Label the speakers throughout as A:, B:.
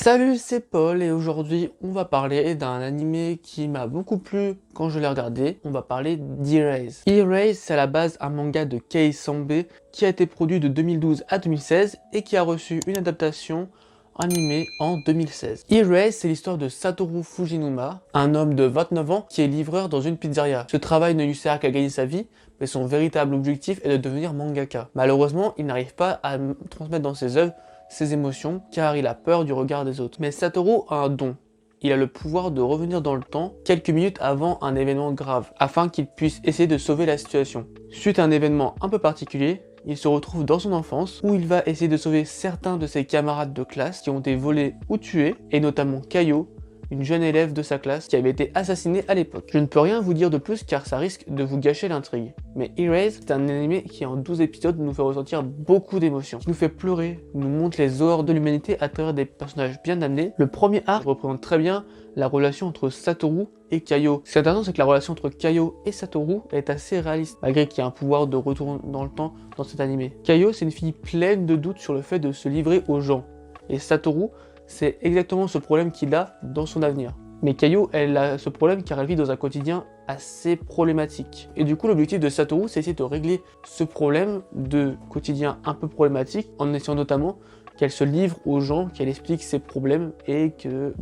A: Salut, c'est Paul et aujourd'hui on va parler d'un animé qui m'a beaucoup plu quand je l'ai regardé. On va parler d'Erase. Erase, c'est à la base un manga de Kei Sanbe qui a été produit de 2012 à 2016 et qui a reçu une adaptation animée en 2016. Erase, c'est l'histoire de Satoru Fujinuma, un homme de 29 ans qui est livreur dans une pizzeria. Ce travail ne lui sert qu'à gagner sa vie, mais son véritable objectif est de devenir mangaka. Malheureusement, il n'arrive pas à transmettre dans ses œuvres ses émotions car il a peur du regard des autres. Mais Satoru a un don. Il a le pouvoir de revenir dans le temps quelques minutes avant un événement grave afin qu'il puisse essayer de sauver la situation. Suite à un événement un peu particulier, il se retrouve dans son enfance où il va essayer de sauver certains de ses camarades de classe qui ont été volés ou tués, et notamment Kayo, une jeune élève de sa classe qui avait été assassinée à l'époque. Je ne peux rien vous dire de plus car ça risque de vous gâcher l'intrigue. Mais Erase, c'est un animé qui en 12 épisodes nous fait ressentir beaucoup d'émotions, qui nous fait pleurer, nous montre les horreurs de l'humanité à travers des personnages bien amenés. Le premier arc représente très bien la relation entre Satoru et Kayo. Ce qui est intéressant, c'est que la relation entre Kayo et Satoru est assez réaliste, malgré qu'il y a un pouvoir de retour dans le temps dans cet animé. Kayo, c'est une fille pleine de doutes sur le fait de se livrer aux gens. Et Satoru, c'est exactement ce problème qu'il a dans son avenir. Mais Kayo, elle a ce problème car elle vit dans un quotidien assez problématique. Et du coup, l'objectif de Satoru, c'est essayer de régler ce problème de quotidien un peu problématique, en essayant notamment qu'elle se livre aux gens, qu'elle explique ses problèmes et que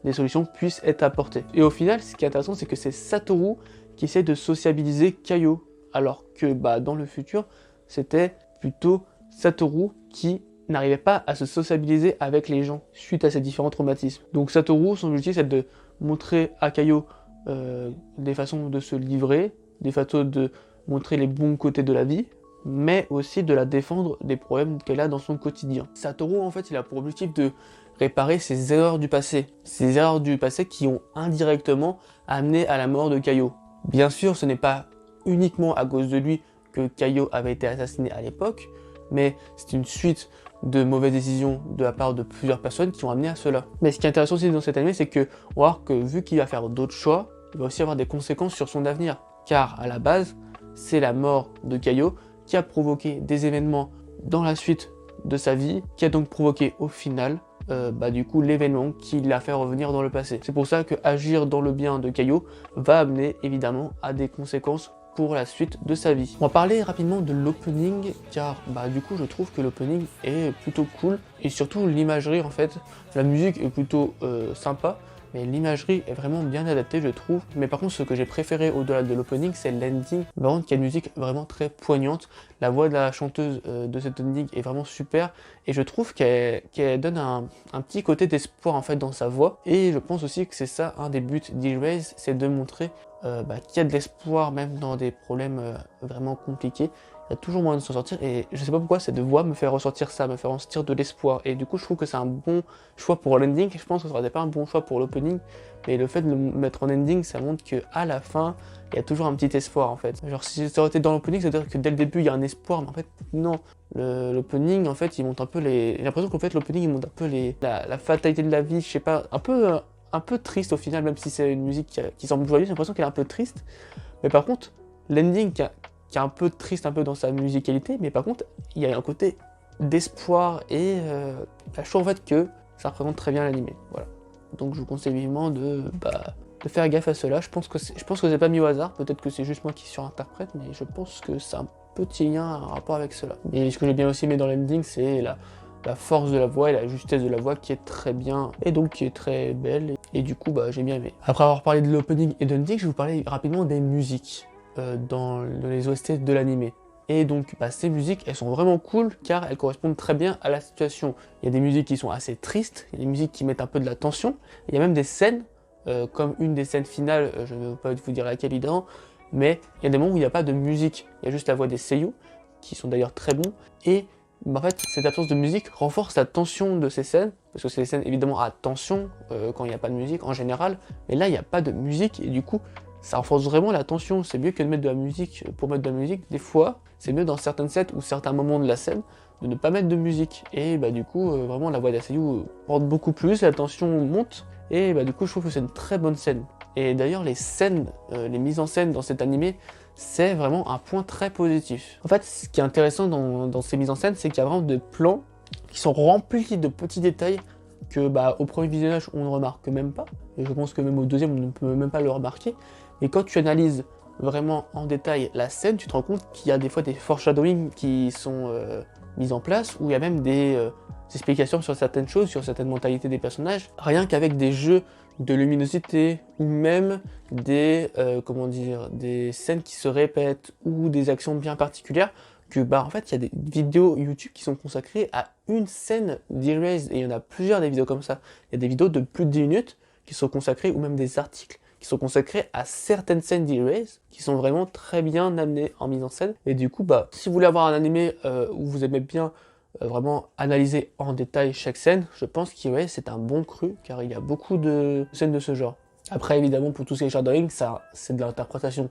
A: des solutions puissent être apportées. Et au final, ce qui est intéressant, c'est que c'est Satoru qui essaie de sociabiliser Kayo, alors que dans le futur, c'était plutôt Satoru qui n'arrivait pas à se sociabiliser avec les gens suite à ces différents traumatismes. Donc Satoru, son objectif, c'est de montrer à Kayo des façons de se livrer, des façons de montrer les bons côtés de la vie, mais aussi de la défendre des problèmes qu'elle a dans son quotidien. Satoru, en fait, il a pour objectif de réparer ses erreurs du passé. Ces erreurs du passé qui ont indirectement amené à la mort de Kayo. Bien sûr, ce n'est pas uniquement à cause de lui que Kayo avait été assassiné à l'époque, mais c'est une suite de mauvaises décisions de la part de plusieurs personnes qui ont amené à cela. Mais ce qui est intéressant aussi dans cet anime, c'est que on va voir que vu qu'il va faire d'autres choix, il va aussi avoir des conséquences sur son avenir. Car à la base, c'est la mort de Kayo qui a provoqué des événements dans la suite de sa vie, qui a donc provoqué au final du coup l'événement qui l'a fait revenir dans le passé. C'est pour ça que agir dans le bien de Kayo va amener évidemment à des conséquences pour la suite de sa vie. On va parler rapidement de l'opening car du coup je trouve que l'opening est plutôt cool et surtout l'imagerie en fait. La musique est plutôt sympa mais l'imagerie est vraiment bien adaptée je trouve. Mais par contre ce que j'ai préféré au-delà de l'opening c'est l'ending. Par contre il y a une musique vraiment très poignante. La voix de la chanteuse de cet ending est vraiment super et je trouve qu'elle donne un petit côté d'espoir en fait dans sa voix. Et je pense aussi que c'est ça un des buts d'Erase, c'est de montrer qu'il y a de l'espoir même dans des problèmes vraiment compliqués. Il y a toujours moyen de s'en sortir et je sais pas pourquoi cette voix me fait ressortir ça, me fait ressortir de l'espoir. Et du coup je trouve que c'est un bon choix pour l'ending. Je pense que ça aurait été pas un bon choix pour l'opening, mais le fait de le mettre en ending ça montre qu'à la fin il y a toujours un petit espoir en fait. Genre si ça aurait été dans l'opening ça veut dire que dès le début il y a un espoir, mais en fait non. L'opening en fait il montre un peu les... J'ai l'impression qu'en fait l'opening il montre un peu la fatalité de la vie, je sais pas, un peu triste au final, même si c'est une musique qui semble joyeuse, j'ai l'impression qu'elle est un peu triste. Mais par contre, l'ending qui est un peu triste un peu dans sa musicalité, mais par contre, il y a un côté d'espoir et je trouve en fait que ça représente très bien l'animé. Voilà. Donc je vous conseille vivement de faire gaffe à cela. Je pense que c'est pas mis au hasard, peut-être que c'est juste moi qui surinterprète, mais je pense que c'est un petit lien, un rapport avec cela. Et ce que j'ai bien aussi aimé dans l'ending, c'est la force de la voix et la justesse de la voix qui est très bien et donc qui est très belle et du coup j'ai bien aimé. Après avoir parlé de l'opening et de l'ending, je vais vous parler rapidement des musiques dans les OST de l'animé. Et donc ces musiques elles sont vraiment cool car elles correspondent très bien à la situation. Il y a des musiques qui sont assez tristes, il y a des musiques qui mettent un peu de la tension, il y a même des scènes comme une des scènes finales, je ne vais pas vous dire laquelle évidemment, mais il y a des moments où il n'y a pas de musique, il y a juste la voix des seiyuu qui sont d'ailleurs très bons et en fait, cette absence de musique renforce la tension de ces scènes, parce que c'est des scènes évidemment à tension quand il n'y a pas de musique en général, mais là il n'y a pas de musique et du coup ça renforce vraiment la tension. C'est mieux que de mettre de la musique pour mettre de la musique. Des fois, c'est mieux dans certaines scènes ou certains moments de la scène de ne pas mettre de musique. Et du coup, vraiment la voix d'Asayu porte beaucoup plus, la tension monte et du coup je trouve que c'est une très bonne scène. Et d'ailleurs les scènes, les mises en scène dans cet animé, c'est vraiment un point très positif. En fait, ce qui est intéressant dans ces mises en scène, c'est qu'il y a vraiment des plans qui sont remplis de petits détails que au premier visionnage on ne remarque même pas, et je pense que même au deuxième on ne peut même pas le remarquer, mais quand tu analyses vraiment en détail la scène, tu te rends compte qu'il y a des fois des foreshadowing qui sont mis en place, où il y a même des explications sur certaines choses, sur certaines mentalités des personnages, rien qu'avec des jeux de luminosité, ou même des, des scènes qui se répètent, ou des actions bien particulières, que en fait il y a des vidéos YouTube qui sont consacrées à une scène d'Erased, et il y en a plusieurs des vidéos comme ça. Il y a des vidéos de plus de 10 minutes qui sont consacrées, ou même des articles qui sont consacrés à certaines scènes d'Erased, qui sont vraiment très bien amenées en mise en scène. Et du coup, si vous voulez avoir un animé où vous aimez bien vraiment analyser en détail chaque scène, je pense qu'Erased c'est un bon cru, car il y a beaucoup de scènes de ce genre. Après, évidemment, pour tout ce qui est shadowing, ça c'est de l'interprétation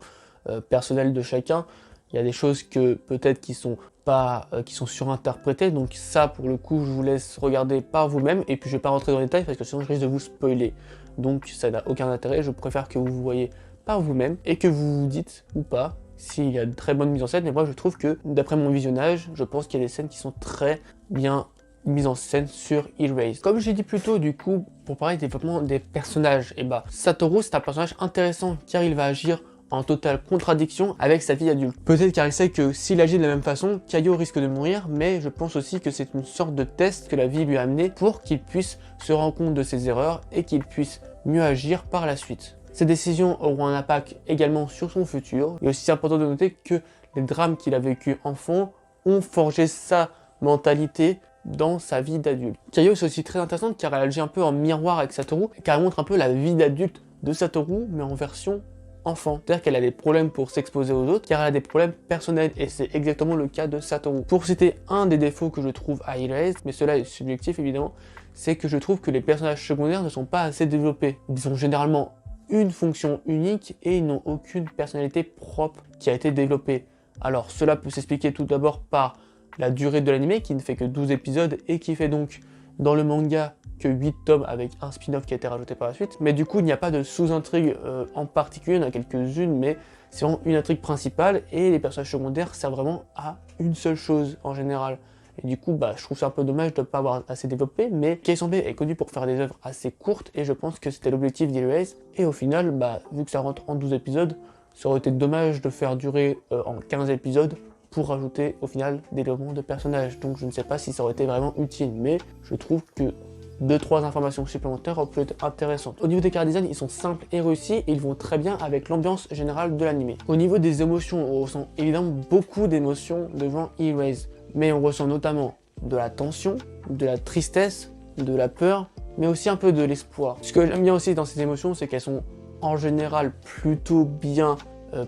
A: personnelle de chacun. Il y a des choses que peut-être qui sont pas, qui sont surinterprétées, donc ça pour le coup je vous laisse regarder par vous-même, et puis je vais pas rentrer dans les détails parce que sinon je risque de vous spoiler, donc ça n'a aucun intérêt. Je préfère que vous voyez par vous-même et que vous vous dites ou pas s'il y a de très bonnes mises en scène. Mais moi je trouve que d'après mon visionnage, je pense qu'il y a des scènes qui sont très bien mises en scène sur Erased. Comme j'ai dit plus tôt, du coup, pour parler du développement des personnages, et Satoru c'est un personnage intéressant car il va agir en totale contradiction avec sa vie adulte. Peut-être car il sait que s'il agit de la même façon, Kaio risque de mourir, mais je pense aussi que c'est une sorte de test que la vie lui a amené pour qu'il puisse se rendre compte de ses erreurs et qu'il puisse mieux agir par la suite. Ces décisions auront un impact également sur son futur. Il est aussi important de noter que les drames qu'il a vécu enfant ont forgé sa mentalité dans sa vie d'adulte. Kaio c'est aussi très intéressante car elle agit un peu en miroir avec Satoru, car elle montre un peu la vie d'adulte de Satoru, mais en version enfant. C'est-à-dire qu'elle a des problèmes pour s'exposer aux autres, car elle a des problèmes personnels, et c'est exactement le cas de Satoru. Pour citer un des défauts que je trouve à Erased, mais cela est subjectif évidemment, c'est que je trouve que les personnages secondaires ne sont pas assez développés. Ils ont généralement une fonction unique et ils n'ont aucune personnalité propre qui a été développée. Alors cela peut s'expliquer tout d'abord par la durée de l'anime qui ne fait que 12 épisodes et qui fait donc dans le manga que 8 tomes avec un spin-off qui a été rajouté par la suite. Mais du coup il n'y a pas de sous-intrigue en particulier, il y en a quelques-unes, mais c'est vraiment une intrigue principale et les personnages secondaires servent vraiment à une seule chose en général. Et du coup, je trouve ça un peu dommage de ne pas avoir assez développé, mais Kei-Sanbe est connu pour faire des œuvres assez courtes, et je pense que c'était l'objectif d'Erased. Et au final, vu que ça rentre en 12 épisodes, ça aurait été dommage de faire durer en 15 épisodes pour rajouter au final des développements de personnages. Donc je ne sais pas si ça aurait été vraiment utile, mais je trouve que 2-3 informations supplémentaires auraient pu être intéressantes. Au niveau des chara design, ils sont simples et réussis, et ils vont très bien avec l'ambiance générale de l'anime. Au niveau des émotions, on ressent évidemment beaucoup d'émotions devant Erased. Mais on ressent notamment de la tension, de la tristesse, de la peur, mais aussi un peu de l'espoir. Ce que j'aime bien aussi dans ces émotions, c'est qu'elles sont en général plutôt bien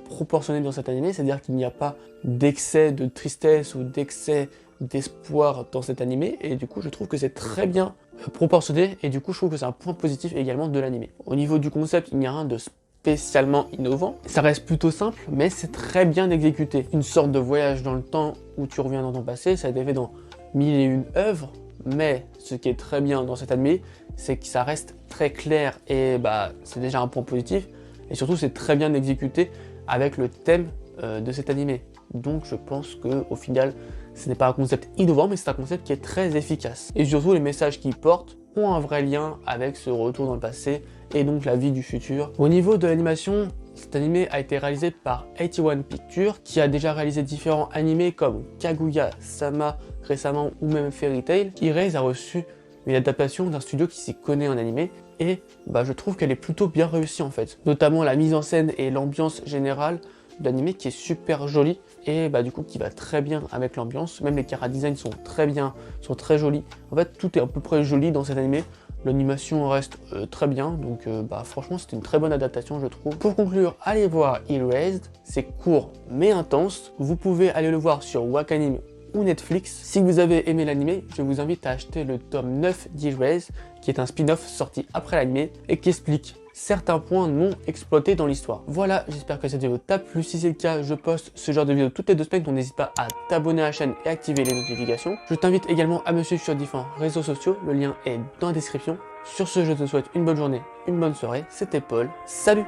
A: proportionnées dans cet anime, c'est-à-dire qu'il n'y a pas d'excès de tristesse ou d'excès d'espoir dans cet anime, et du coup je trouve que c'est très bien proportionné, et du coup je trouve que c'est un point positif également de l'anime. Au niveau du concept, il n'y a rien de spécialement innovant. Ça reste plutôt simple, mais c'est très bien exécuté. Une sorte de voyage dans le temps où tu reviens dans ton passé, ça a été fait dans 1001 œuvres, mais ce qui est très bien dans cet anime, c'est que ça reste très clair, et c'est déjà un point positif, et surtout c'est très bien exécuté avec le thème de cet anime. Donc je pense que au final, ce n'est pas un concept innovant, mais c'est un concept qui est très efficace. Et surtout, les messages qu'il porte ont un vrai lien avec ce retour dans le passé et donc la vie du futur. Au niveau de l'animation, cet anime a été réalisé par 81 Pictures, qui a déjà réalisé différents animés comme Kaguya-sama récemment ou même Fairy Tail. Erased a reçu une adaptation d'un studio qui s'y connaît en animé, et je trouve qu'elle est plutôt bien réussie en fait. Notamment la mise en scène et l'ambiance générale de l'anime qui est super jolie, et du coup qui va très bien avec l'ambiance. Même les chara design sont très bien, sont très jolis. En fait tout est à peu près joli dans cet anime. L'animation reste très bien, donc franchement c'était une très bonne adaptation je trouve. Pour conclure, allez voir Erased, c'est court mais intense. Vous pouvez aller le voir sur Wakanim ou Netflix. Si vous avez aimé l'anime, je vous invite à acheter le tome 9 d'Erased, qui est un spin-off sorti après l'anime et qui explique certains points non exploités dans l'histoire. Voilà, j'espère que cette vidéo t'a plu. Si c'est le cas, je poste ce genre de vidéos toutes les 2 semaines, donc n'hésite pas à t'abonner à la chaîne et activer les notifications. Je t'invite également à me suivre sur différents réseaux sociaux, le lien est dans la description. Sur ce, je te souhaite une bonne journée, une bonne soirée, c'était Paul, salut!